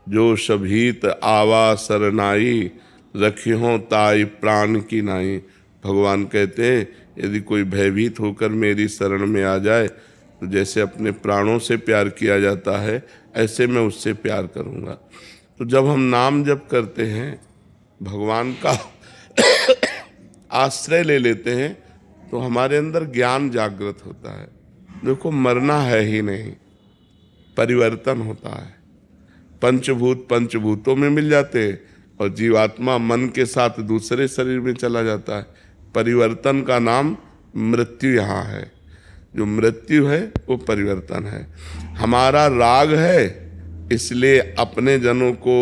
जो सभीत आवा सरनाई, रखियों ताई प्राण की नाई। भगवान कहते हैं यदि कोई भयभीत होकर मेरी शरण में आ जाए तो जैसे अपने प्राणों से प्यार किया जाता है ऐसे मैं उससे प्यार करूँगा। तो जब हम नाम जप करते हैं, भगवान का आश्रय ले लेते हैं, तो हमारे अंदर ज्ञान जागृत होता है। देखो मरना है ही नहीं, परिवर्तन होता है। पंचभूत पंचभूतों में मिल जाते हैं और जीवात्मा मन के साथ दूसरे शरीर में चला जाता है। परिवर्तन का नाम मृत्यु यहाँ है। जो मृत्यु है वो परिवर्तन है। हमारा राग है, इसलिए अपने जनों को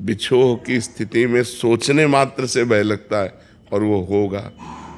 बिछोह की स्थिति में सोचने मात्र से भय लगता है और वो होगा।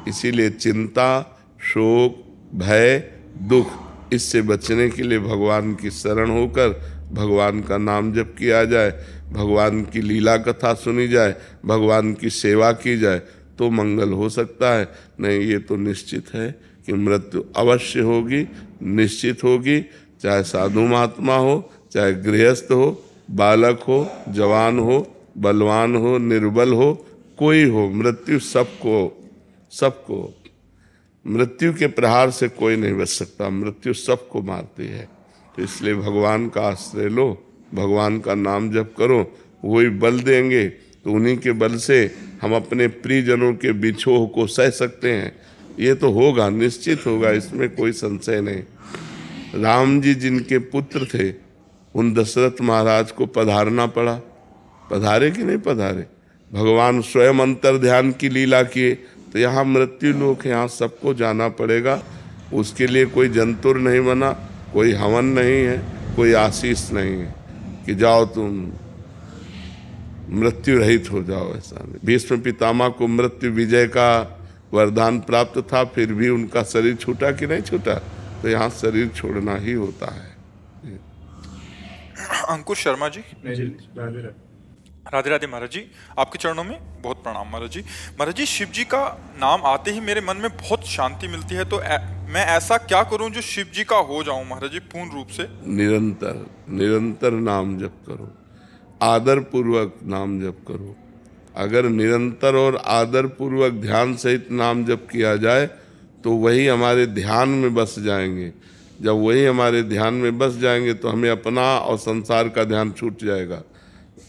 इसीलिए चिंता, शोक, भय, दुख, इससे बचने के लिए भगवान की शरण होकर भगवान का नाम जप किया जाए, भगवान की लीला कथा सुनी जाए, भगवान की सेवा की जाए तो मंगल हो सकता है। नहीं, ये तो निश्चित है कि मृत्यु अवश्य होगी, निश्चित होगी। चाहे साधु महात्मा हो, चाहे गृहस्थ हो, बालक हो, जवान हो, बलवान हो, निर्बल हो, कोई हो, मृत्यु सबको सबको। मृत्यु के प्रहार से कोई नहीं बच सकता, मृत्यु सबको मारती है। तो इसलिए भगवान का आश्रय लो, भगवान का नाम जप करो, वही बल देंगे। तो उन्हीं के बल से हम अपने प्रियजनों के बिछोह को सह सकते हैं। ये तो होगा, निश्चित होगा, इसमें कोई संशय नहीं। राम जी जिनके पुत्र थे, उन दशरथ महाराज को पधारना पड़ा। पधारे कि नहीं पधारे? भगवान स्वयं अंतर ध्यान की लीला किए। तो यहाँ मृत्यु लोक है, यहाँ सबको जाना पड़ेगा। उसके लिए कोई जंतुर नहीं बना, कोई हवन नहीं है, कोई आशीष नहीं है कि जाओ तुम मृत्यु रहित हो जाओ। ऐसा नहीं। भीष्म पितामह को मृत्यु विजय का वरदान प्राप्त था, फिर भी उनका शरीर छूटा कि नहीं छूटा? तो यहाँ शरीर छोड़ना ही होता है। अंकुश शर्मा जी। राधे राधे महाराज जी, आपके चरणों में बहुत प्रणाम महाराज जी। महाराज जी, शिव जी का नाम आते ही मेरे मन में बहुत शांति मिलती है, तो मैं ऐसा क्या करूं जो शिव जी का हो जाऊं महाराज जी पूर्ण रूप से? निरंतर निरंतर नाम जप करो, आदर पूर्वक नाम जप करो। अगर निरंतर और आदर पूर्वक ध्यान सहित नाम जप किया जाए तो वही हमारे ध्यान में बस जाएंगे। जब वही हमारे ध्यान में बस जाएंगे तो हमें अपना और संसार का ध्यान छूट जाएगा।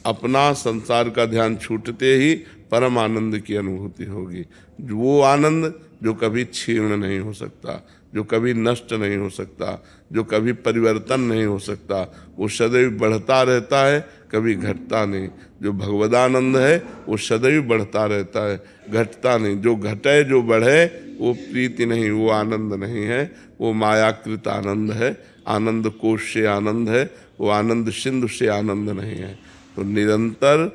अपना संसार का ध्यान छूटते ही परम आनंद की अनुभूति होगी। वो आनंद जो कभी क्षीण नहीं हो सकता, जो कभी नष्ट नहीं हो सकता, जो कभी परिवर्तन नहीं हो सकता, वो सदैव बढ़ता रहता है, कभी घटता नहीं। जो भगवदानंद है वो सदैव बढ़ता रहता है, घटता नहीं। जो घटे जो बढ़े वो प्रीति नहीं, वो आनंद नहीं है, वो मायाकृत आनंद है। आनंद कोश से आनंद है, वो आनंद सिंधु से आनंद नहीं है। तो निरंतर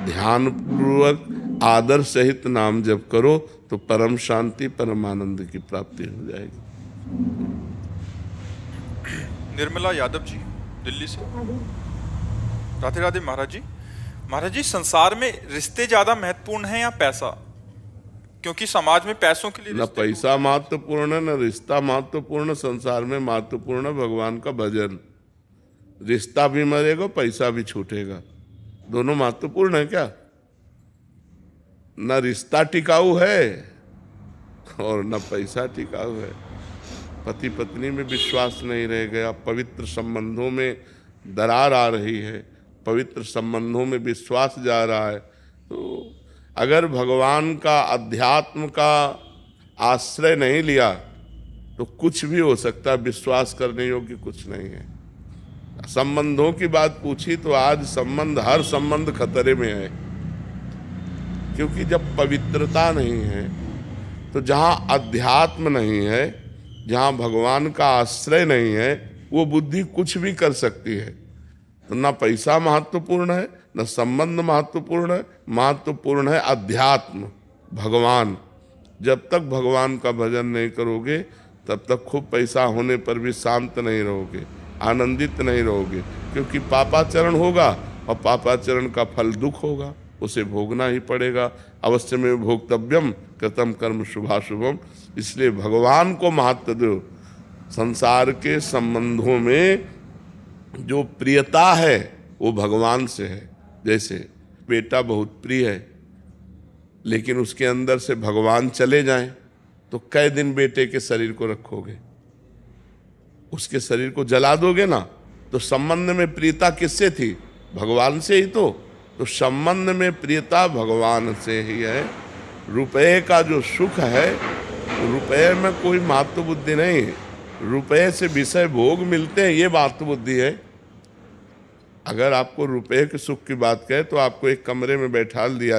ध्यान पूर्वक आदर सहित नाम जप करो तो परम शांति, परम आनंद की प्राप्ति हो जाएगी। निर्मला यादव जी, दिल्ली से। राधे राधे महाराज जी। महाराज जी, संसार में रिश्ते ज्यादा महत्वपूर्ण हैं या पैसा? क्योंकि समाज में पैसों के लिए न पैसा महत्वपूर्ण है, न रिश्ता महत्वपूर्ण। संसार में महत्वपूर्ण है भगवान का भजन। रिश्ता भी मरेगा, पैसा भी छूटेगा, दोनों महत्वपूर्ण है क्या? न रिश्ता टिकाऊ है और न पैसा टिकाऊ है। पति पत्नी में विश्वास नहीं रह गया, पवित्र संबंधों में दरार आ रही है, पवित्र संबंधों में विश्वास जा रहा है। तो अगर भगवान का, अध्यात्म का आश्रय नहीं लिया तो कुछ भी हो सकता है, विश्वास करने योग्य कुछ नहीं है। संबंधों की बात पूछी तो आज संबंध, हर संबंध खतरे में है। क्योंकि जब पवित्रता नहीं है, तो जहाँ अध्यात्म नहीं है, जहाँ भगवान का आश्रय नहीं है, वो बुद्धि कुछ भी कर सकती है। तो ना पैसा महत्वपूर्ण है, न संबंध महत्वपूर्ण है, महत्वपूर्ण है अध्यात्म, भगवान। जब तक भगवान का भजन नहीं करोगे तब तक खूब पैसा होने पर भी शांत नहीं रहोगे, आनंदित नहीं रहोगे। क्योंकि पापाचरण होगा और पापाचरण का फल दुख होगा, उसे भोगना ही पड़ेगा। अवश्य में भोक्तव्यम कृतम कर्म शुभाशुभम। इसलिए भगवान को महत्व दो। संसार के संबंधों में जो प्रियता है वो भगवान से है। जैसे बेटा बहुत प्रिय है, लेकिन उसके अंदर से भगवान चले जाएं तो कई दिन बेटे के शरीर को रखोगे? उसके शरीर को जला दोगे ना। तो संबंध में प्रियता किससे थी? भगवान से ही। तो संबंध में प्रियता भगवान से ही है। रुपये का जो सुख है, रुपये में कोई महत्व बुद्धि नहीं है। रुपये से विषय भोग मिलते हैं, ये महत्व बुद्धि है। अगर आपको रुपये के सुख की बात कहे तो आपको एक कमरे में बैठा दिया